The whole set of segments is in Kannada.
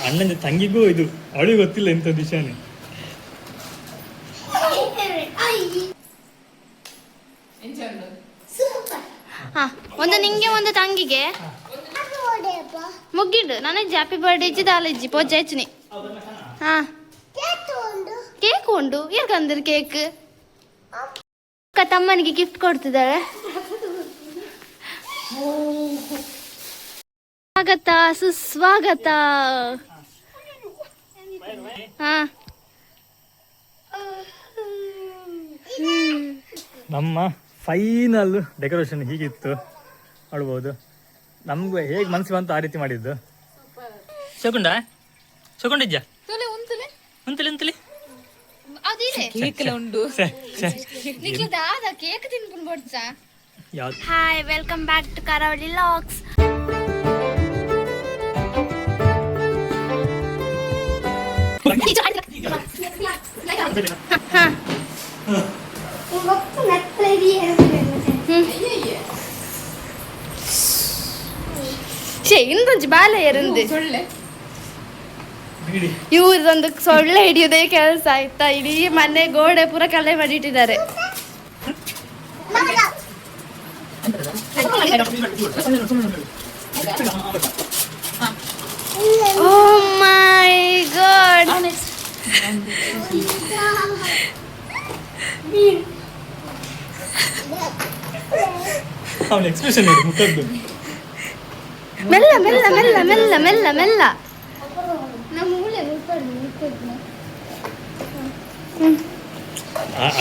ಅಣ್ಣನ ತಂಗಿಗೂ ಇದು ಅವಳಿಗೆ ಗೊತ್ತಿಲ್ಲ ಎಂತ ವಿಷಯನೇ. ಒಂದು ನಿಂಗೆ ಒಂದು ತಂಗಿಗೆ ಮುಗ್ಗಿಡು ನನಗೆ ಹ್ಯಾಪಿ ಬರ್ಡೇ ಇಜ್ಜಿದ ಅಲ್ಲಜ್ಜಿ ಪೊಜ್ಜ ಹೆಚ್ಚಿನಿ. ಹಾ ಕೇಕ್ ಉಂಡು ಯಾಕಂದ್ರೆ ಕೇಕ್ ಅಕ್ಕ ತಮ್ಮನಿಗೆ ಗಿಫ್ಟ್ ಕೊಡ್ತಿದ್ದಾಳೆ. ಸ್ವಾಗತ ಸುಸ್ವಾಗತ. ಹಾ ನಮ್ಮ ಫೈನಲ್ ಡೆಕೋರೇಷನ್ ಹೀಗಿತ್ತು ನೋಡ್ಬೋದು. ನಮ್ಗೆ ಹೇಗೆ ಮನಸ್ಸು ಬಂತು ಆ ರೀತಿ ಮಾಡಿದ್ದು. ಶಕುಂಡ ಶಕುಂಡಿಜ್ಜ ಉಂತಲಿ ಉಂತಲಿ ಹಾಯ್ ವೆಲ್ಕಮ್ ಬ್ಯಾಕ್ ಟು ಕರಾವಳಿ ಲಾಗ್ಸ್. ಇಂದೊಂದು ಬಾಲೆ ಇருந்து ಇವ್ರದೊಂದು ಸೊಳ್ಳೆ ಹಿಡಿಯೋದೇ ಕೆಲಸ ಆಯ್ತಾ. ಇಡೀ ಮನೆ ಗೋಡೆ ಪೂರ ಕಲೆ ಮಾಡಿಟ್ಟಿದ್ದಾರೆ. ಓ ಮೈ ಗಾಡ್. ಅವನ ಎಕ್ಸ್ಪ್ರೆಷನ್ ನೋಡಿ ಮುಖದ್ದು. ಮೆಲ್ಲ ಮೆಲ್ಲ ಮೆಲ್ಲ ಮೆಲ್ಲ ಮೆಲ್ಲ ಮೆಲ್ಲ.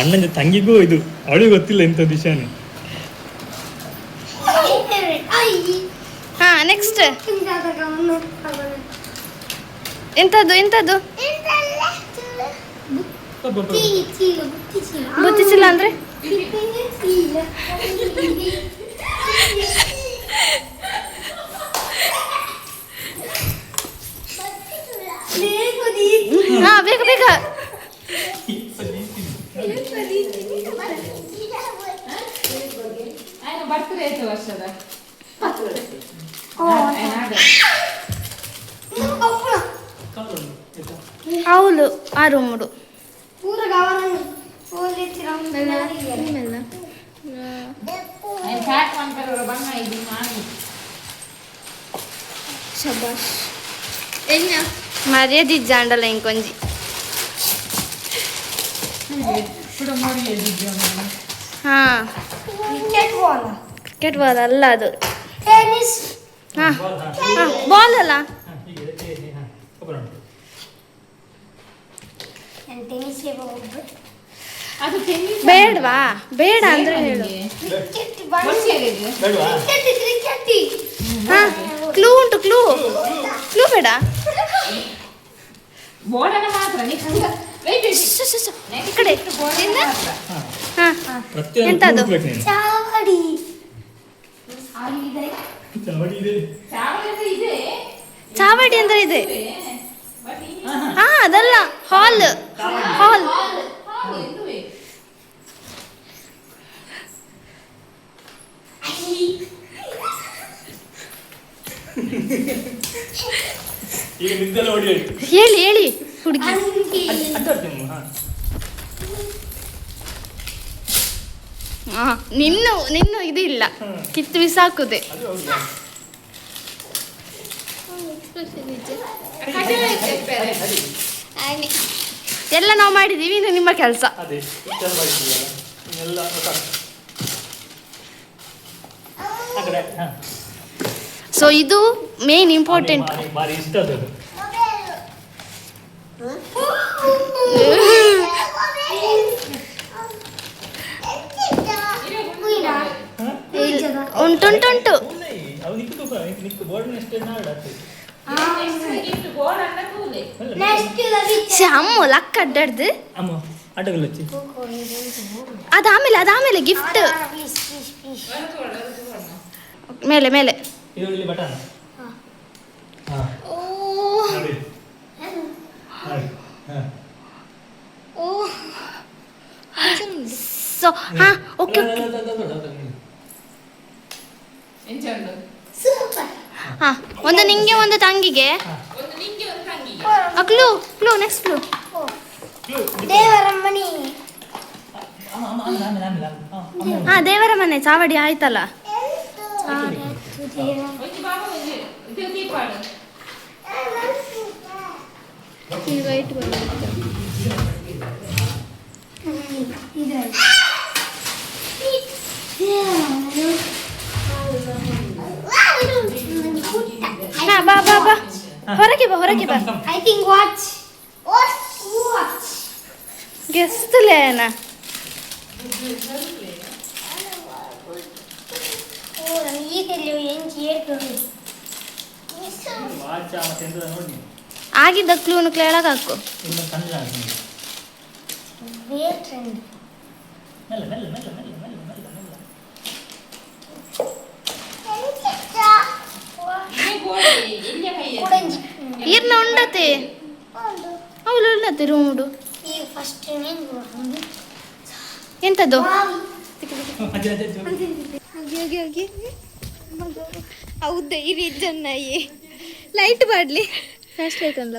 ಅಣ್ಣನ ತಂಗಿಗೂ ಇದು ಅವಳಿಗೆ ಗೊತ್ತಿಲ್ಲ ಎಂತ ವಿಷಯನೇ. ಹಾ ನೆಕ್ಸ್ಟ್ ಎಂತದ್ದು ಎಂತದ್ದು ಬುತ್ತಿಸಿಲ್ಲ ಅಂದ್ರೆ ಹಾ ಬೇಗ ಬೇಗ. అవును ఆ రూముడు మర్యాద జాండల ఇంకొంచి ಕ್ರಿಕೆಟ್ ಬಾಲ್ ಅಲ್ಲ ಅದು ಬಾಲ್ ಅಲ್ಲ. ಬೇಡವಾ ಬೇಡ ಅಂದ್ರೆ ಹೇಳು. ಹಾ ಕ್ಲೂ ಉಂಟು ಕ್ಲೂ ಕ್ಲೂ ಬೇಡ. ಈ ಕಡೆ ಎಂತದು ಚಾವಡಿ ಅಂದ್ರೆ ಇದೆ. ಹಾ ಅದಲ್ಲ ಹಾಲ್ ಹಾಲ್. ಹೇಳಿ ಹೇಳಿ ಹುಡುಗಿ. ನಿನ್ನು ಇದು ಇಲ್ಲ ಕಿತ್ತು ಬಿಸಾಕುದೆ. ಎಲ್ಲ ನಾವು ಮಾಡಿದೀವಿ, ಇನ್ನು ನಿಮ್ಮ ಕೆಲಸ. ಸೊ ಇದು ಮೇನ್ ಇಂಪಾರ್ಟೆಂಟ್. ಉಂಟುಂಟುಂಟು ಅಮ್ಮ ಲಕ್ಕ ಅಡ್ಡಾಡ್ದು ಅದಾಮೇಲೆ ಅದಾಮೇಲೆ ಗಿಫ್ಟ್ ಮೇಲೆ ಮೇಲೆ. ಸೊ ಹಾ ಓಕೆ ಹಾ ಒಂದು ನಿಂಗೆ ಒಂದು ತಂಗಿಗೆ ಕ್ಲೂ ಕ್ಲೂ ನೆಕ್ಸ್ಟ್ ಕ್ಲೂ. ದೇವರ ಮನೆ. ಹಾ ದೇವರ ಮನೆ ಚಾವಡಿ ಆಯ್ತಲ್ಲ. ಈಗ ಇಟ್ಟು ಬಂದಿತ್ತು. ಹಾ ಬಾ ಬಾ ಬಾ ಹೊರಗೆ ಬಾ ಹೊರಗೆ ಬಾ. I think watch. ವಾಚ್. ಗೆಸ್ತಲೇನಾ ಓ ಈ ತೆಲಿಯು ಎಂಚಿ ಏರ್ಕೊಂಡು. ಆಗಿದ್ದ ಕ್ಲೂನು ಕೆಳಗೆ ಹಾಕು. ವೇರ್ ಟ್ರೆಂಡ್. ಈರ್ನ ಉಂಡತೆ ಅವಳು ಉಳ್ಳತೆ ರೂಮುಡು. ಈಗ ಫಸ್ಟ್ ಏನು ಎಂತದ್ದು ಹೌದ ಇರಿ ಜನ್ನಯ್ಯ ಲೈಟ್ ಬಾಡ್ಲಿ ಫ್ಲಾಶ್ ಲೈಟ್ ಅಲ್ಲ.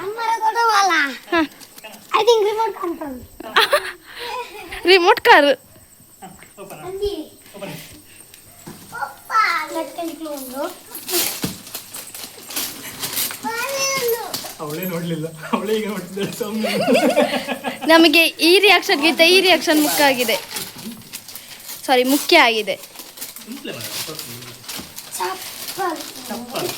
ಅಮ್ಮರ ಕೊಡವಲ್ಲ. I think remote control. Remote car. ಅಂದಿ ಪಪ್ಪ ಲೆಫ್ಟ್ ಕ್ಲೂ ಉಂಟು. ಅವಳೇ ನೋಡ್ಲಿಲ್ಲ, ಅವಳೇ ಈಗ ನೋಡ್ತಿದ್ದಾಳೆ ಸುಮ್ಮನೆ. ನಮಗೆ ಈ ರಿಯಾಕ್ಷನ್ಗಿಂತ ಈ ರಿಯಾಕ್ಷನ್ ಮುಖ್ಯ ಆಗಿದೆ. ಸಾರಿ ಮುಖ್ಯ ಆಗಿದೆ. ಚಪ್ಪಲ್. ಚಪ್ಪಲ್.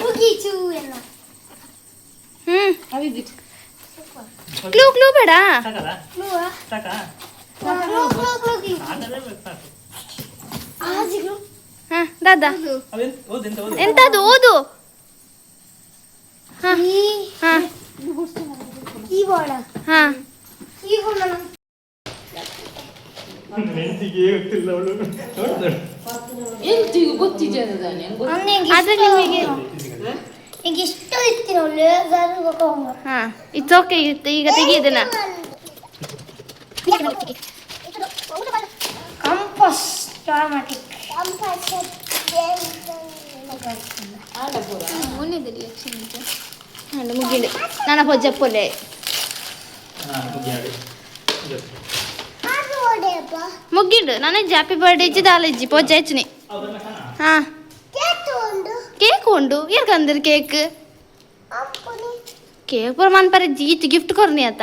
ಮುಗೀತು ಎಲ್ಲ. ಕ್ಲೂ ಕ್ಲೂ ಬೇಡ. ಹಾ ದಾದಾ ಎಂತದು ಓದು. ಹಾ ಹಾ ಕೀಬೋರ್ಡ್. ಹಾ ಕೀಬೋರ್ಡ್ ನೆನ್ಸಿಗೆ ಗೊತ್ತಿಲ್ಲ ಅವಳು. ಆದ್ರೆ ನಿಮಗೆ ಈಗ ಇಷ್ಟು ಇತ್ತು ನೋಡಿ. ಹಾ ಇಟ್ಸ್ ಓಕೆ. ಈಗ ತೆಗಿಯೋದನ್ನ ಕಂಪಸ್ ಟಾಮೆಟಿಕ್. ಮುಗಿಡು ನನ್ನ ಪೊಜ್ಜಪ್ಪಲೆ ಮುಗಿಡು ನನ್ನ ಹ್ಯಾಪಿ ಬರ್ಡೇ ಇಜ್ಜಿ ದಾಲಜ್ಜಿ ಪೊಜ್ಜ ಹೆಚ್ಚಿನಿ. ಹಾ ಕೇಕ್ ಉಂಡು ಏರ್ಕಂದಿರ್ ಕೇಕ್ ಕೇಕ್ ಪೂರ ಮನ್ಪರೆ ಜೀಚ್ ಗಿಫ್ಟ್ ಕೊರ್ನಿ ಆತ.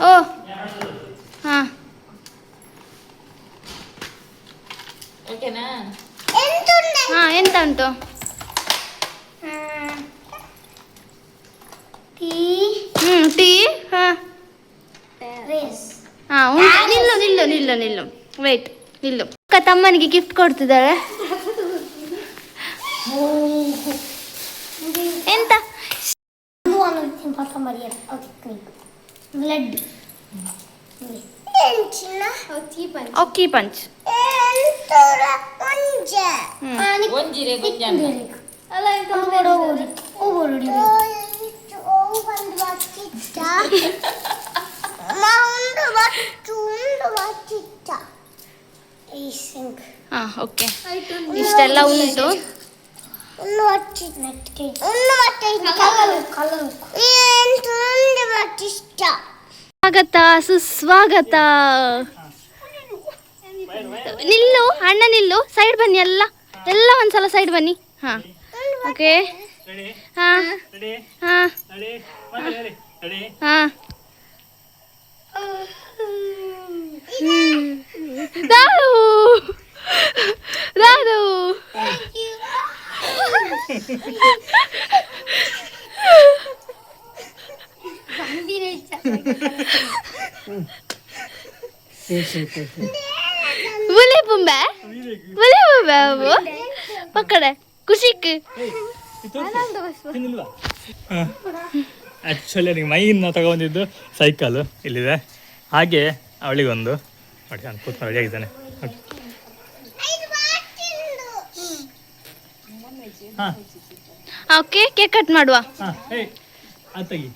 ಓ ಹಾ ಹಾ ಎಂತ ಉಂಟು. ಟೀ. ಹಾ ಹಾ ಉಂಟು. ನಿಲ್ಲು ನಿಲ್ಲು ನಿಲ್ಲು ನಿಲ್ಲು ವೇಟ್ ನಿಲ್ಲು. ಅಕ್ಕ ತಮ್ಮನಿಗೆ ಗಿಫ್ಟ್ ಕೊಡ್ತಿದ್ದಾಳೆ. ಎಂತ ಬ್ಲಡ್. ಒಕ್ಕಿ ಪಂಚ್. ಹಾ ಓಕೆ ಇಷ್ಟೆಲ್ಲ ಉಂಟು. ಸ್ವಾಗತ ಸುಸ್ವಾಗತ. ನಿಲ್ಲು ಅಣ್ಣ ನಿಲ್ಲು. ಸೈಡ್ ಬನ್ನಿ ಎಲ್ಲ ಎಲ್ಲ ಒಂದ್ಸಲ ಸೈಡ್ ಬನ್ನಿ. ಹಾ ಓಕೆ. ಹಾ ಹಾ ಹಾ ರಾಧು ರಾಧು boleh pumba babu pakada ಖುಷಿಕ್. ಆ್ಯಕ್ಚುಲಿ ನನಗೆ ಮೈಯಿಂದ ತಗೊಂಡಿದ್ದು ಸೈಕಲ್ ಇಲ್ಲಿದೆ. ಹಾಗೆ ಅವಳಿಗೊಂದು ನೋಡಿ ನಾನು ಕೂತ್ಕೊಂಡು ರೆಡಿ ಆಗಿದ್ದಾನೆ. ಓಕೆ ಕೇಕ್ ಕಟ್ ಮಾಡುವ. ಹಾಂ ಏಯ್ ಅದು ತೆಗಿ.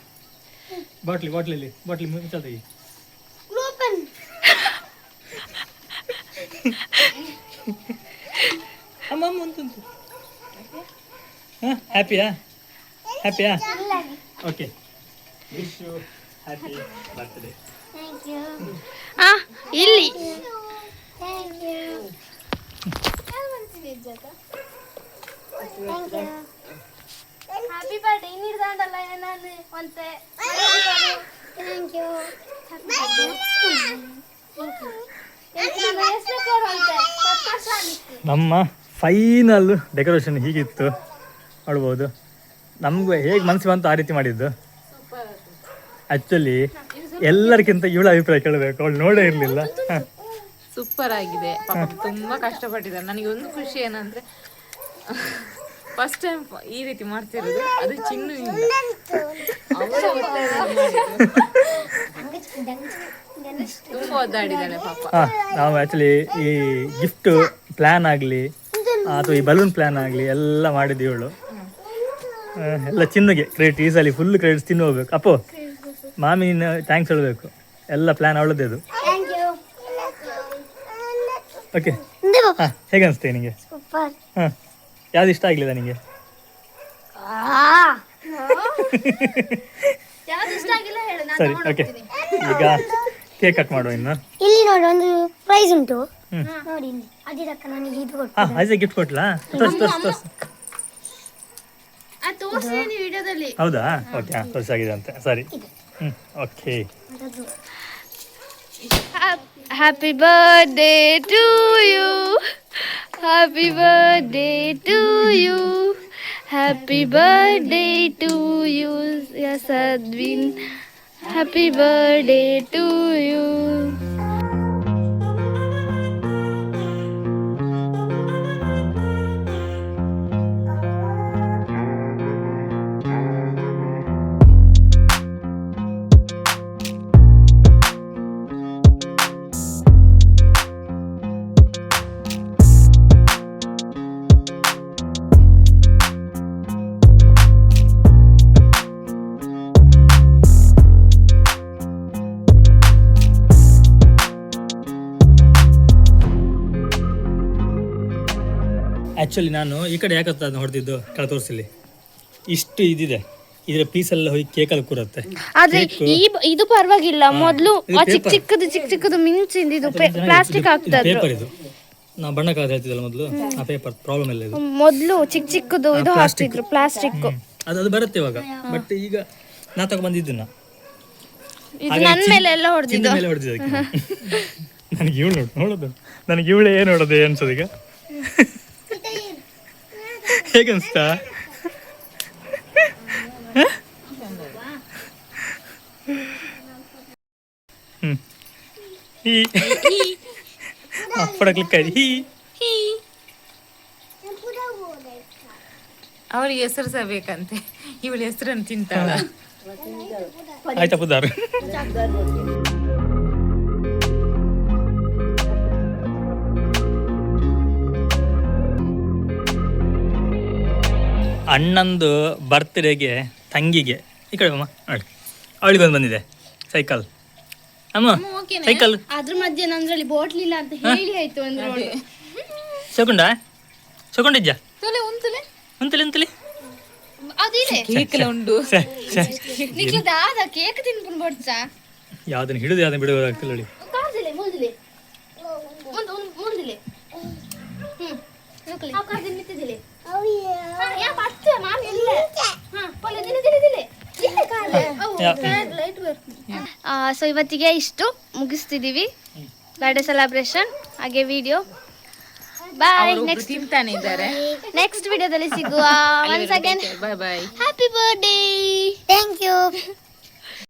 ಬಾಟ್ಲಿ ಮುಚ್ಚ ತೆಗಿ. Open. ಅಮ್ಮ ಉಂಟು. ಹ್ಯಾಪಿಯಾ okay. Wish you happy birthday. Thank you. ಇಲ್ಲಿ Thank you. Thank you. Happy birthday ಇನ್ನಿಡ್ದಾಂಡಲ್ಲ ನಾನು ಒಂತೆ. Thank you. ನಮ್ಮ ಫೈನಲ್ ಡೆಕೋರೇಷನ್ ಹೀಗಿತ್ತು ನೋಡ್ಬೋದು. ನಮ್ಗೆ ಹೇಗೆ ಮನಸ್ಸು ಬಂತು ಆ ರೀತಿ ಮಾಡಿದ್ದು. ಆ್ಯಕ್ಚುಲಿ ಎಲ್ಲರಿಗಿಂತ ಇವಳ ಅಭಿಪ್ರಾಯ ಕೇಳಬೇಕು, ಅವಳು ನೋಡೇ ಇರಲಿಲ್ಲ. ಸೂಪರ್ ಆಗಿದೆ. ಪಾಪ ತುಂಬಾ ಕಷ್ಟಪಟ್ಟಿದ್ದಾರೆ. ನನಗೆ ಒಂದು ಖುಷಿ ಏನಂದ್ರೆ ಫಸ್ಟ್ ಟೈಮ್ ಈ ರೀತಿ ಮಾಡ್ತಿರೋದು, ಅದು ಚಿನ್ನು ತುಂಬಾ ಒದ್ದಾಡಿದ್ದಾಳೆ ಪಾಪ. ನಾವು ಆ್ಯಕ್ಚುಲಿ ಈ ಗಿಫ್ಟ್ ಪ್ಲ್ಯಾನ್ ಆಗಲಿ ಅಥವಾ ಈ ಬಲೂನ್ ಪ್ಲ್ಯಾನ್ ಆಗಲಿ ಎಲ್ಲ ಮಾಡಿದ್ದು ಇವಳು. ಎಲ್ಲ ಚಿನ್ನುಗೆ ಕ್ರೆಡಿಟ್, ಈ ಸಲ ಫುಲ್ ಕ್ರೆಡಿಟ್ಸ್ ತಿನ್ನು ಹೋಗ್ಬೇಕು. ಅಪ್ಪೋ ಮಾಮಿನ ಥ್ಯಾಂಕ್ಸ್ ಹೇಳಬೇಕು, ಎಲ್ಲ ಪ್ಲ್ಯಾನ್ ಅವಳದ್ದೇ ಅದು. Thank you. ಓಕೆ ಹಾಂ, ಹೇಗೆ ಅನಿಸ್ತೆ ನಿನಗೆ? Super. ಹಾಂ, ಯಾವ್ದು ಇಷ್ಟ ಆಗಲಿಲ್ಲ ನಿನಗೆ? ಯಾವ್ದು ಇಷ್ಟ ಆಗಿಲ್ಲ ಹೇಳು, ನಾನು ಸರಿ ಓಕೆ, ಈಗ ಕೇಕ್ ಕಟ್ ಮಾಡುವ ಇನ್ನು. ಇಲ್ಲಿ ನೋಡಿ ಒಂದು ಪ್ರೈಸ್ ಉಂಟು ನೋಡಿ. ಇಲ್ಲಿ ಅದಿರಕ್ಕ ನನಗೆ ಇದು ಕೊಟ್ಟು. ಹಾಂ, ಐಸೆ ಗಿಫ್ಟ್ ಕೊಟ್ಲಾ? ತೋರ್ಸು. ತೋರಿಸಿದೀನಿ ವಿಡಿಯೋದಲ್ಲಿ. ಹೌದಾ? ಓಕೆ, ಹಾಂ ತೋರಿಸಾಗಿದೆ ಅಂತೆ. ಸರಿ, okay. Happy birthday to you, happy birthday to you, happy birthday to you ಯಸದ್ವಿನ್, happy birthday to you. Actually ನಾನು ಈ ಕಡೆ ಯಾಕತ್ತ ಅದನ್ನ ಹೊಡೆದಿದ್ದು ಕೆಳ ತೋರಿಸಲಿ. ಇಷ್ಟು ಇದಿದೆ, ಇದರ ಪೀಸ್ ಎಲ್ಲ ಹೋಗಿ ಕೇಕಲ್ಲಿ ಕೂರುತ್ತೆ. ಆದ್ರೆ ಇದು ಪರವಾಗಿಲ್ಲ. ಮೊದಲು ಚಿಕ್ಕ ಚಿಕ್ಕದು ಮಿಂಚಿಂದ ಇದು ಪ್ಲಾಸ್ಟಿಕ್ ಆಗ್ತದೆ. ಪೇಪರ್ ಇದು, ನಾವು ಬಣ್ಣ ಕಲರ್ ಹೇಳ್ತಿದ್ದಲ್ಲ ಮೊದಲು, ಆ ಪೇಪರ್ ಪ್ರಾಬ್ಲಮ್ ಇಲ್ಲ. ಇದು ಮೊದಲು ಚಿಕ್ಕದು ಇದು ಹಾಕ್ತಿದ್ರು ಪ್ಲಾಸ್ಟಿಕ್. ಅದು ಬರುತ್ತೆ ಇವಾಗ, ಬಟ್ ಈಗ ನಾ ತಗೊ ಬಂದಿದ್ದನ್ನ ಇದು ನನ್ನ ಮೇಲೆ ಎಲ್ಲ ಹೊಡೆದಿದ್ದು. ಮೇಲೆ ಹೊಡೆದಿದ್ದಕ್ಕೆ ನನಗೆ ಇವಳು ನೋಡೋದು, ನನಗೆ ಇವಳೇ ಏನು ನೋಡೋದು ಅನ್ಸೋದು ಈಗ. ಹೇಗನ್ಸ್ತಾ? ಫೋಟೋ ಕ್ಲಿಕ್ ಆಯ್ತು. ಅವಳಿಗೆ ಹೆಸರು ಸಹ ಬೇಕಂತೆ, ಇವಳ ಹೆಸರನ್ನು ತಿಂತಾಳ. ಆಯ್ತಾ ಪುದಾರ್? ಅಣ್ಣಂದು ಬರ್ತ್ಡೇಗೆ ತಂಗಿಗೆ ಈ ಕಡೆ ಅಮ್ಮ ನೋಡಿ, ಅವಳಿಗೊಂದು ಬಂದಿದೆ ಸೈಕಲ್. ಅಮ್ಮ ಸೈಕಲ್ ಅದ್ರ ಮಧ್ಯೆ ನಂದ್ರಲ್ಲಿ ಬಾಟ್ಲಿ ಇಲ್ಲ ಅಂತ ಹೇಳಿ ಆಯ್ತು ಅಂದ್ರೆ ಸೊಕೊಂಡಿದ್ಯಾ? ಉಂತಲೆ ಅದಿದೆ ಕೇಕ್ ಉಂಟು. ನಿಕ್ಲು ದಾದ ಕೇಕ್ ತಿನ್ಕೊಂಡು ಬಡ್ಸಾ ಯಾವ್ದನ್ನ ಹಿಡಿದು ಯಾವ್ದನ್ನ ಬಿಡೋದಾಗ್ತಿಲ್ಲ ನೋಡಿ. ಕಾದಿಲೆ ಮುಲ್ದಿಲೆ ಮುಲ್ದಿಲೆ ಕಾದಿನ ನಿಂತಿದಿಲೆ ಯಾ ಪತ್ತೆ ಮಾಮಿ ಇಲ್ಲ ಪೊಲೆ ದಿಲೆ ಸೊ ಇವತ್ತಿಗೆ ಇಷ್ಟು ಮುಗಿಸ್ತಿದೀವಿ ಬರ್ಡೇ ಸೆಲೆಬ್ರೇಷನ್ ಹಾಗೆ ವಿಡಿಯೋ. ಬಾಯ್. ನೆಕ್ಸ್ಟ್ ತಿಂತಾನೆ ಇದ್ದಾರೆ. ನೆಕ್ಸ್ಟ್ ವಿಡಿಯೋದಲ್ಲಿ ಸಿಗುವ. Once again bye bye. Happy birthday. Thank you.